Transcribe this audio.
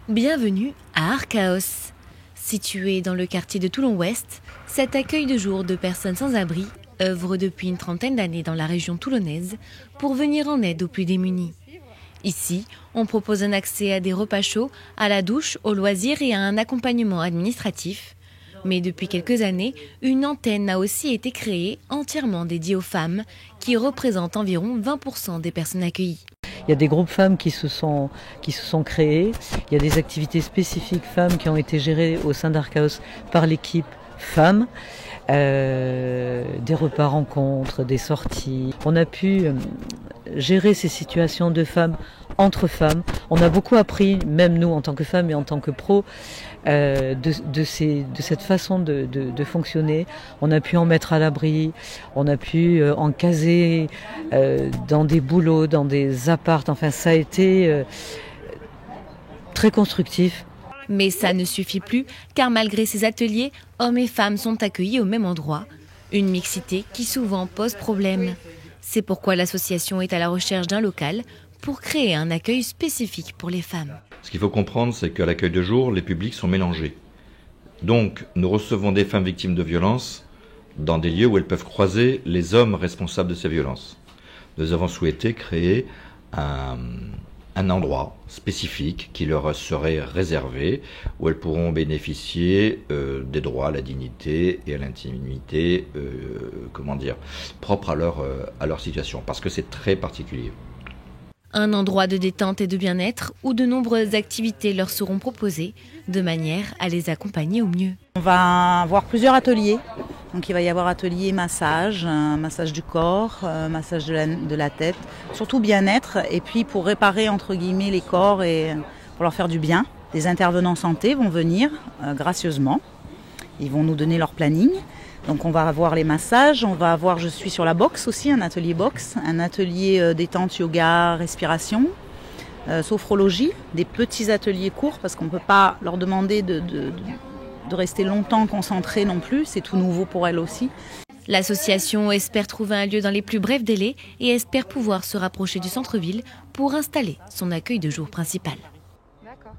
Bienvenue à Archaos. Situé dans le quartier de Toulon-Ouest, cet accueil de jour de personnes sans abri œuvre depuis une trentaine d'années dans la région toulonnaise pour venir en aide aux plus démunis. Ici, on propose un accès à des repas chauds, à la douche, aux loisirs et à un accompagnement administratif. Mais depuis quelques années, une antenne a aussi été créée entièrement dédiée aux femmes, qui représentent environ 20% des personnes accueillies. Il y a des groupes femmes qui se sont créés. Il y a des activités spécifiques femmes qui ont été gérées au sein d'Archaos par l'équipe femmes. Des repas rencontres, des sorties. On a pu gérer ces situations de femmes entre femmes. On a beaucoup appris, même nous en tant que femmes et en tant que pros, de cette façon de fonctionner. On a pu en mettre à l'abri, on a pu en caser dans des boulots, dans des apparts. Enfin, ça a été très constructif. Mais ça ne suffit plus, car malgré ces ateliers, hommes et femmes sont accueillis au même endroit. Une mixité qui souvent pose problème. C'est pourquoi l'association est à la recherche d'un local pour créer un accueil spécifique pour les femmes. Ce qu'il faut comprendre, c'est qu'à l'accueil de jour, les publics sont mélangés. Donc, nous recevons des femmes victimes de violences dans des lieux où elles peuvent croiser les hommes responsables de ces violences. Nous avons souhaité créer un endroit spécifique qui leur serait réservé, où elles pourront bénéficier des droits à la dignité et à l'intimité, propres à leur situation, parce que c'est très particulier. Un endroit de détente et de bien-être où de nombreuses activités leur seront proposées, de manière à les accompagner au mieux. On va avoir plusieurs ateliers. Donc il va y avoir atelier massage, massage du corps, massage de la tête, surtout bien-être, et puis pour réparer entre guillemets les corps et pour leur faire du bien. Des intervenants santé vont venir gracieusement, ils vont nous donner leur planning. Donc on va avoir les massages, on va avoir, je suis sur la boxe aussi, un atelier boxe, un atelier détente, yoga, respiration, sophrologie, des petits ateliers courts parce qu'on ne peut pas leur demander de rester longtemps concentrés non plus, c'est tout nouveau pour elles aussi. L'association espère trouver un lieu dans les plus brefs délais et espère pouvoir se rapprocher du centre-ville pour installer son accueil de jour principal. D'accord.